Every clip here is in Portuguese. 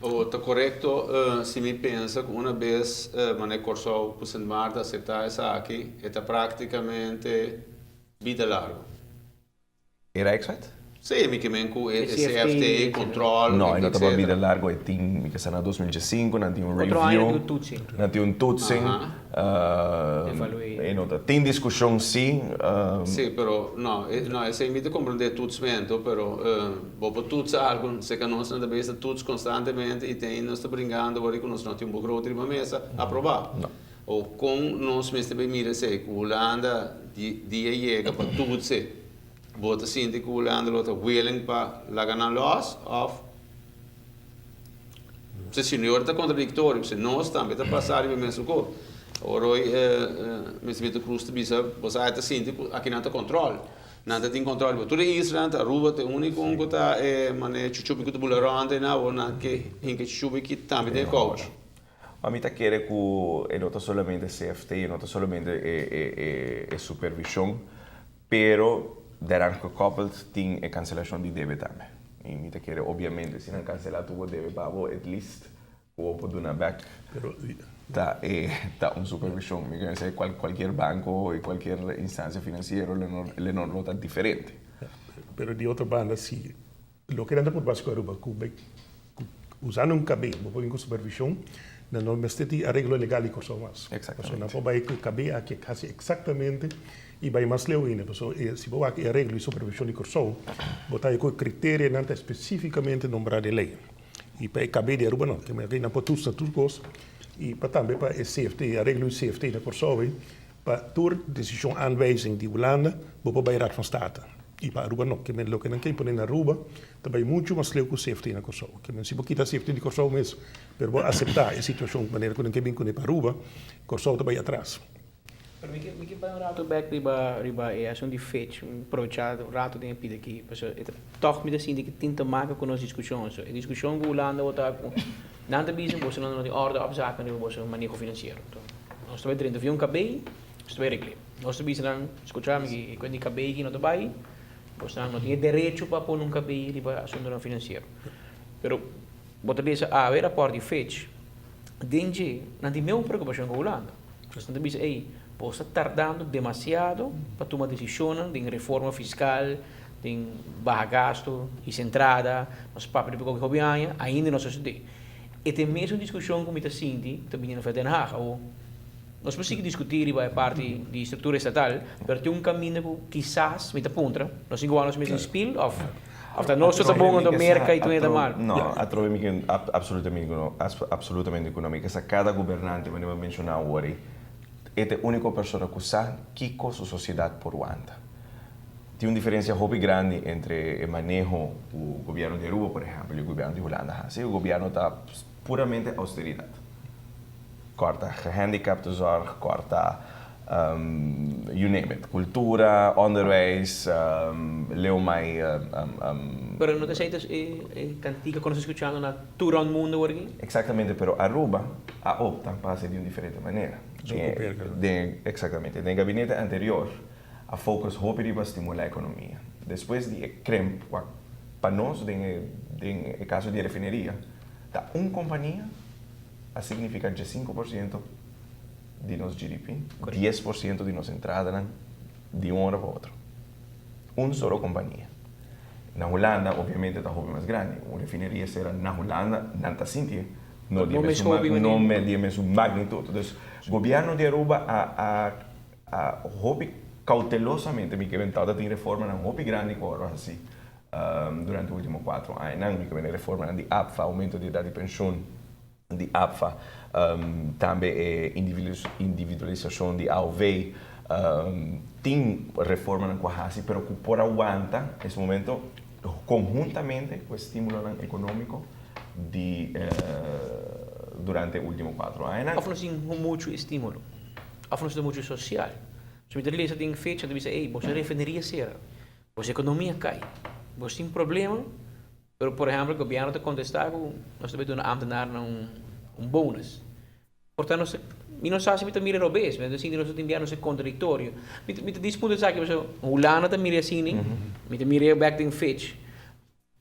O está correto se me pensa que uma vez mané corso por Marta aceitar essa aqui, está praticamente vida largo. Era exact? Sim, me que com CFT, CFT, controle, No, in etc. dat vida largo e tem que ser na 2005, não tinha um Outro ano review, do Tutsi. não tinha um tutsing, Evaluate. e não tem discussão sim. Sì, però no, no, se mi comprende tutto smento, però dopo tutto algo, se che non sono da besta tutto costantemente e te non sta bringando, vuoi che non sono un po' grosso di messa, approvato. No. O con non smette per mire se Holanda di jega per tutto, bota sinti che Holanda lo willing pa la gana loss of se signor sta contraddittorio, se non sta per passare per messo co. Oroi mi si vede cruz bisa, você até sinti aqui não tem controle. Nada tem controle. Tudo Israel, a Aruba tem único que tá mané chuchupi que tu bularante na ou na que hinke chuchupi que também tem coach. A mim tá querendo que não tá somente CFT, não tá somente supervisão, pero daaraan gekoppeld tem a cancelação de débito também. E mim tá querendo, obviamente, se não cancelar tu débito, pavo, at least, o pode dar back. Pero, Tá supervisão, me conhece qualquer banco e qualquer instância financeira, ele não nota diferente. pero de otra banda, si lo que anda por básico Aruba, usando un KB, con supervisión, no me esté arreglo legal y cosas más. Exactamente. No puedo ir con KB aquí casi exactamente y va más leo in. Si vos aquí arreglo y supervisión y cosas, vos hay con criterios nada específicamente nombrado de ley. Y para el KB de Aruba no, que me hay na tus cosas. E para também para o CFT, arreglo o CFT na Kosovo, para toda decisão aanwijzing die Holanda, voor bij Raad van State. E para Aruba não, que men lo que não quer poner na Aruba, também muito mais leu que o CFT na Kosovo. Que men se você quitar CFT de Kosovo mesmo, pero vou aceitar a situação de maneira que não quer vir com para Aruba, Kosovo também atrás. Pero me que para um rato back riba é ação de fecho, aproveitar o rato de pida aqui, toch me assim de que tinta maken com as discussões. A discussão com Holanda volta com nada bisa, você não tem ordem op zaken de você manejo financeiro. Nós estamos dentro de um cabelo, estamos regle. Nós estamos não escutar que quando cabelo aqui não vai, você não tem direito para pôr um cabelo riba assunto financeiro. Pero você diz a ver a parte de fecho, dengue não tem nenhuma preocupação com Holanda. Você não diz você está tardando demasiado para tomar decisões de reforma fiscal, de baixo gasto, e centrada, nos papéis de governo, ainda não se estudei. E tem mesmo discussão com a Cinti, também no Den Haag. Nós precisamos discutir a parte de estrutura estatal, mas tem caminho que quizás, met de pontra, nós igualamos mesmo spil, of dat nós está bom na América e tu ainda mal. Não, atrovei absolutamente econômica. Essa cada governante, mas não mencionar o ori, é a única pessoa que sabe que coisa a sociedade por anda. Tem uma diferença muito grande entre o manejo do governo de Aruba, por exemplo, e o governo de Holanda. O governo está puramente austeridade. Corta gehandicaptenzorg, corta, you name it, cultura, onderwijs, leu mais... Pero não te aceitas cantica quando se escuchando na tour do mundo aqui? Exatamente, pero Aruba opta para ser de uma diferente maneira. Exatamente. No gabinete anterior, a focus hoopte para estimular a economia. Depois de CREM, para nós, no caso de refineria, da uma companhia a significar 5% de nosso GDP, 10% de nossa entrada de uma hora para outra. Uma só companhia. Na Holanda, obviamente, está muito mais grande. Uma refineria será na Holanda, não está sentindo. Não é de mesma magnitude. Então, o governo de Aruba a hobby cautelosamente me que inventado tem reforma na hobby grande agora assim durante os últimos 4 anos me que vem reforma de APFA, aumento de idade de pensão de APFA, também individualização de AOV, tem reforma na quase, pero que por aguanta nesse momento conjuntamente com o estímulo econômico de durante os últimos 4 anos. Of não muito estímulo, of não muito social. Se me lees dat fecha, dan dice, você refineria será, você economia cai, você tem problema, pero por exemplo, o governo está contestando, nós estamos dando ambtenaar bônus. Portanto, não sabe se me mira obês, mas assim nós temos contraditório. Me diz ponto sabe que Holanda está mira assim, me mira back in fecha.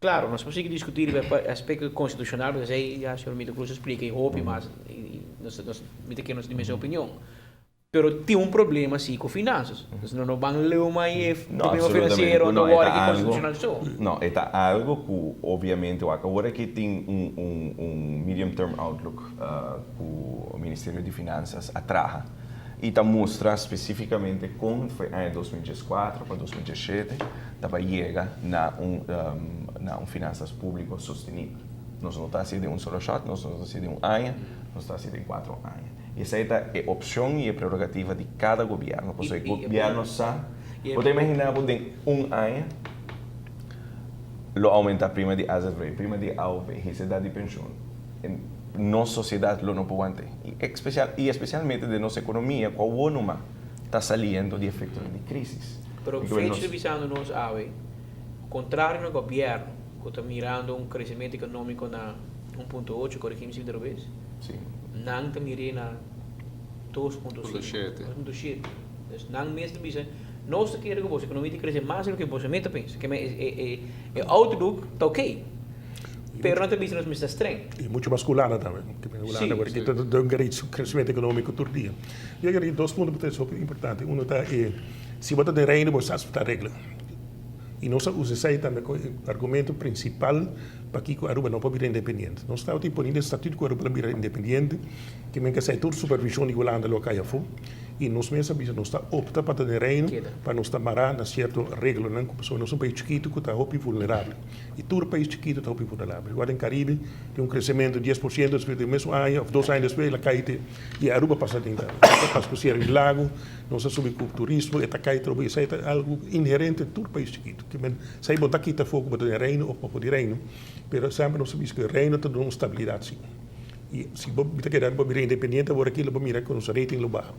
Claro, nós podemos discutir o aspecto constitucional, porque aí já o senhor Mito Cruz explica e roupa, mas nós temos a mesma opinião. Pero tem problema sim com finanças. Então não vão ler mais problema financeiro não hora que constitucional só. Não, é algo que obviamente agora que tem medium term outlook que o Ministério de Finanças atraja e mostra especificamente como foi em 2004 para 2017 estava chega na finanças públicas sustentável. Nós não está assim de solo shot, nós não está assim de ano, nós está assim de 4 anos. E essa é a opção e a prerrogativa de cada governo. Porque o governo sabe, pode imaginar que em ano, lo aumenta prima de asset rate, prima de AOP, idade de pensão. Nossa sociedade lo não pode ter. E especialmente de nossa economia, com o ano está saindo de efeitos de crise. Pero feito revisando nos AOE, contrário no governo, que está mirando crescimento econômico na 1.8, corrigimos se outra vez? Sim. Não está mirando na 2.7. Então, não mesmo bisa, nós queremos que a economia cresça mais do que você meta pensa, que é outlook está ok. Pero não tem nós está estranho. E muito masculina também, que é Holanda, porque tem um grande crescimento econômico todo dia. E aí, dois pontos que são importantes. Um está se você tem reino, você está regra. E nós usamos também como argumento principal para que a Aruba não pode ser independente. Nós estamos imponindo o estatuto que a Aruba não pode ser independente, que tem que ser toda supervisão de Holanda local e nós mesmos nós está opta para ter reino, para nós estar marado na certa regra, não como nós um país chiquito que está muito vulnerável. E todo país chiquito está muito vulnerável. Agora em Caribe tem um crescimento de 10% depois do mesmo ano, ou 2 anos depois, ela cai e a Aruba passa dentro. Passa por ser lago, nós subimos com o turismo, está cai tudo isso é algo inerente a todo país chiquito. Que sai botar aqui fogo para ter reino ou para poder reino, mas sempre nós sabemos que o reino tem uma estabilidade sim. E se você quer ser independente, agora aqui vamos mirar com o rating lo baixo.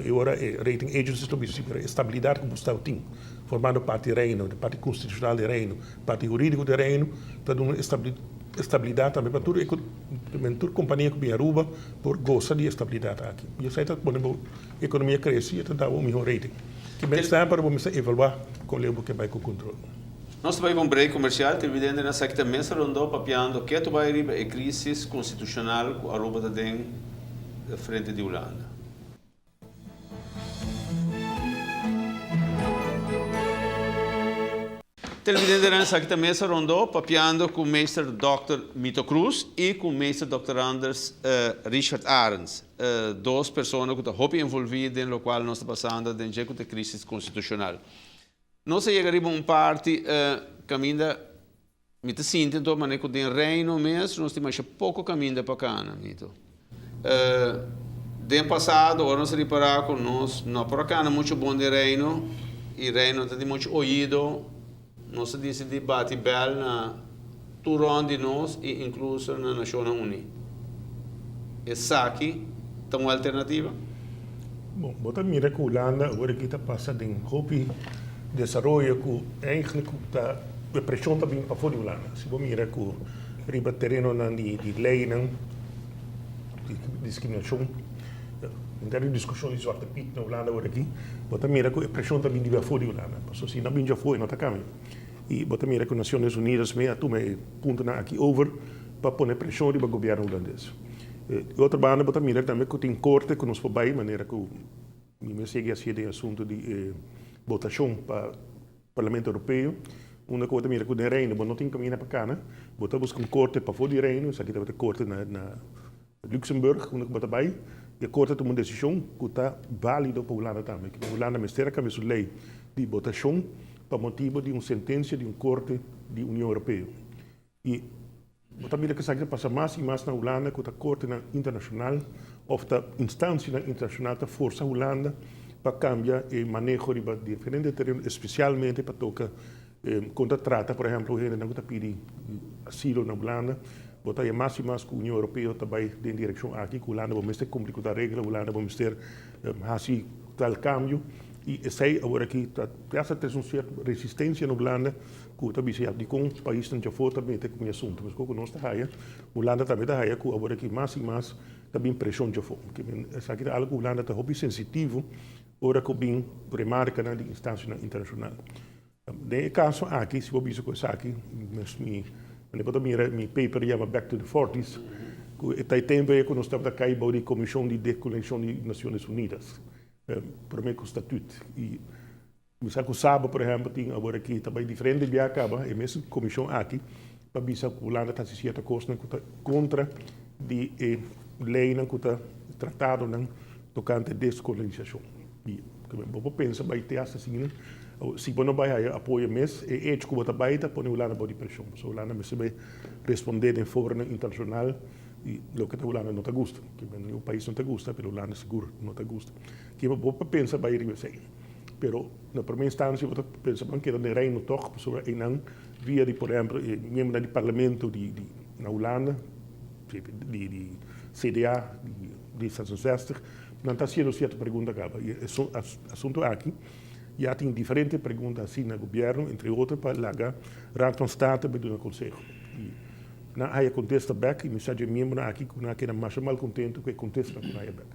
Agora, rating agencies estão dizendo a estabilidade que o Estado tem, formando parte do reino, parte constitucional do reino, parte jurídica do reino, está dando estabilidade também para toda companhia que vem a Aruba, por gostar de estabilidade aqui. E isso aí está quando a economia cresce, está dando um melhor rating. Que bem sempre vamos evaluar com o que vai com o controle. Nós vamos um break comercial, evidente na secta mesa rondou papiando que tu vai a crise constitucional que a Aruba está dentro da frente de Holanda. Televidente na secta mesa rondou papiando com o mestre Dr. Mito Cruz e com o mestre Dr. Anders Richard Arends, duas pessoas que estão envolvidas no qual nós estamos passando dentro da crise constitucional. Nós chegaríamos a uma parte caminho mito sinto então maneco de reino mesmo nós temos pouco caminho para cá mito de passado agora nós reparar com nós não por cá não muito bom de reino e reino tem muito ouído nós disse debate bel na turon de nós e incluso na Nações Unidas essa aqui tem uma alternativa. Bom, bota mira que Holanda agora que está passando em roupa desenvolvimento que eigenlijk a pressão está vindo para fora de Holanda. Se você mirar que riba terreno de lei, de discriminação, não tem discussão de Zwarte Piet na Holanda agora aqui, você mira que a pressão está vindo para fora de Holanda. Porque se não vem já foi, não está caminho. E você mira que as Nações Unidas me atume ponto aqui over para pôr pressão sobre o governo holandês. E outra banda, você mira também que tem corte que nos vai, maneira que me segue assim de assunto de votação para o Parlamento Europeu, uma coisa mira que o reino, não tem caminho para cá, né? Botamos um corte para fora do reino, isso aqui tem corte na Luxemburgo, uma coisa vai, e a corte tem uma decisão que está válida para a Holanda também. A Holanda mistério que a lei de votação para motivo de uma sentença de um corte da União Europeia. E mira que isso passa mais e mais na Holanda, que a corte internacional, ou a instância internacional, está força a Holanda para cambiar o manejo de diferentes terrenos, especialmente para tocar quando trata, por exemplo, a gente não está pedindo asilo na Holanda, botar mais e mais que a União Europeia também em direção aqui, que a Holanda vai ter complicada a regra, a Holanda vai ter assim tal câmbio, e sei agora que essa tem uma certa resistência na Holanda, que também se aplica com os países que já foram também tem como assunto, mas como nós está aí, a Holanda também está aí, que agora que mais e mais também pressão já foi, que essa aqui é algo que a Holanda está muito sensitivo, ora que bem remarca na instância internacional. De caso aqui, se você com aqui, me pode mirar mi paper chama Back to the 40s. Tem tempo que nós estamos aqui para a Comissão de Desconexão das Nações Unidas, para mim com o estatuto. E me sabe, por exemplo, tem agora aqui também diferente de acaba, e mesmo comissão aqui, para ver se a Holanda está se certa coisa contra de lei que está tratado tocante descolonização. E eu penso vai ter assim, se você não vai apoiar mesmo, é que você vai estar por Holanda por pressão. So Holanda me vai responder em fórum internacional e o que a Holanda não te gusta, que o país não te gusta, mas Holanda seguro não te gusta. Que você pensa vai ir assim. Pero na primeira instância você pensa que não é no toque, sobre não via de por exemplo membro do parlamento na Holanda, de CDA de 66, não está sendo certa pergunta acaba. E assunto aqui já tem diferentes perguntas assim no governo, entre outras para a Raad van State para o Conselho. Na aí contesta back e me seja membro aqui que não quer mais mal contento que contesta com aí back.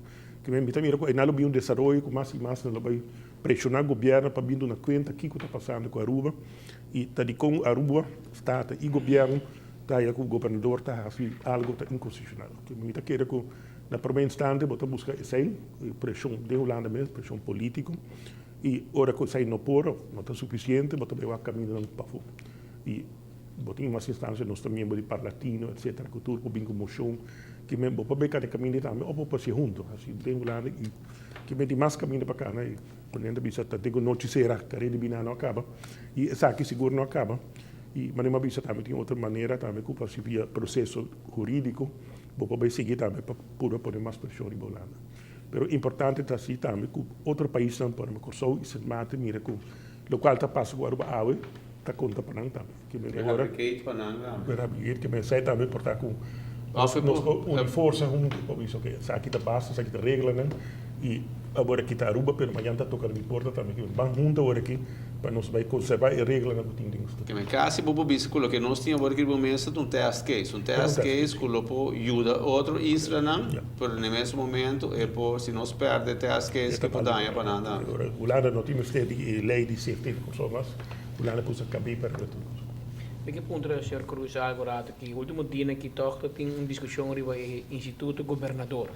Que me mira com ainda um desenvolvimento com mais e mais não vai pressionar o governo para vir na conta que está passando com a Aruba e tá de com a Aruba Estado e governo tá aí com o governador tá assim algo inconstitucional. Que me quer com na primeira instância bota busca sem pressão de Holanda mesmo, pressão política e ora que sai não está suficiente, bota vai caminho para fora. E bota em uma instância nós também de parlatino, etc. Cultura com bem moção que me vou para cada caminho também ou para se junto assim de Holanda e que me tem mais caminho para cá, né? Quando ainda bisa tá tenho noticiera, carreira de bina não acaba e essa aqui seguro não acaba e mas uma bisa também tem outra maneira também que para se via processo jurídico vou para seguir também para poder mais pressão em Holanda. Pero importante está assim também que outro país não pode correr e se mate mira com o qual está passando agora a água está conta para não também que me agora que me sai também por estar com uma força isso que aqui está basta aqui está regra né e agora aqui está Aruba pero amanhã está tocando importa também que vamos junto agora aqui para nós vai conservar a regra na botinha que me caso bobo bis quello che nós tinha agora que momento um test case quello può ajuda outro Israel por no mesmo momento e por se nós perde test case que pode dar para nada agora Holanda não tem de lei de safety consomas Holanda pode acabar para tudo. A que ponto o senhor Cruz agora que o último dia que toca tem uma discussão sobre o Instituto Governador.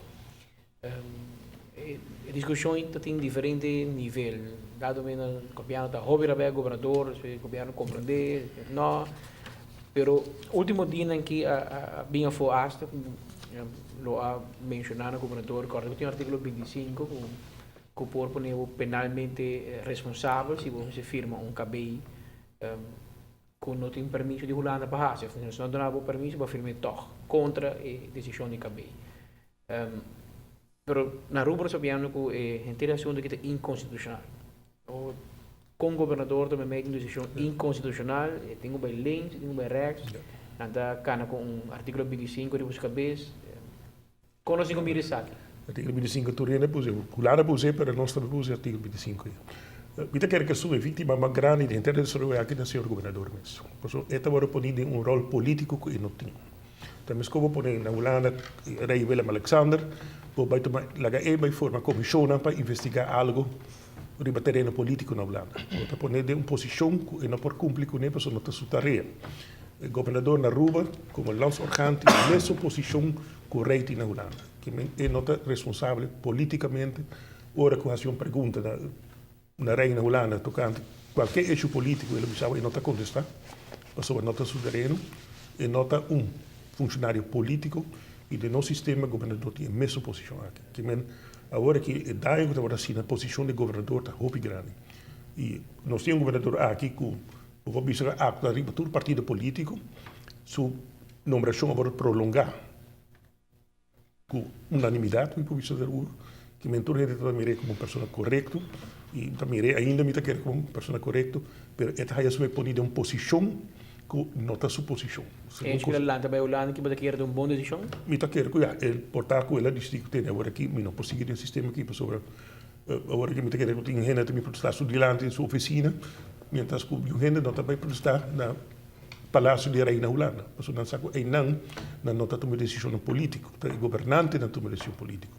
A discussão tem diferentes níveis. Dado que o governo está roubando o governador, o governo compreende, não. Pero o último dia em que bem foi hasta, lo ha mencionado o governador, correto, tem o artigo 25 que por poner penalmente responsável se você firma KBI. Que não tem permisso de Holanda para fazer, se não dá permisso para firmar toch contra a decisão de KBI. Mas na rubro sabemos que a inteira assunto que é inconstitucional. Com o governador também make uma decisão inconstitucional, tem um bem links, tem um bem rechts, anda cana com o artigo 25 de os cabeças. Conosco como ir sabe. Artigo 25 Turina puse, Holanda puse, pero nós também puse artigo 25. Kita quer que sua vítima mais grande de interesse é aqui do senhor governador mesmo. Porque esta vai poner um rol político que não tem. Então, como poner na Holanda, rei Willem Alexander, vai tomar, vai formar comissão para investigar algo no terreno político na Holanda. Vai poner de uma posição que não pode cumprir com ele, porque não está sua tarefa. O governador na Aruba, como landsorgaan, tem a mesma posição correta na Holanda. Que ele não está responsável politicamente. Ora, que faz uma pergunta na reina Holanda tocante qualquer eixo político ele precisava e não está contestar, passou a nota soberano e nota funcionário político e de nosso sistema governador tem a mesma posição aqui. Que agora que dá agora assim na posição de governador está muito grande e nós temos um governador aqui que o governo acta arriba todo partido político sua nomeação agora prolongar com unanimidade com o governo que mentor ele também como uma pessoa correta e também ainda me quer como uma pessoa correta, mas esta é só poner uma posição que não está sua posição. É que lá também Holanda que pode querer uma boa decisão. Me quer que ele portar com ela distrito tem agora aqui, me não posso seguir o sistema aqui sobre agora que me quer que tem gente também protestar diante em sua oficina, mientras que o gente não também protestar na Palácio de Reina Holanda. Porque não sabe não está tomando decisão política, o governante não toma decisão política.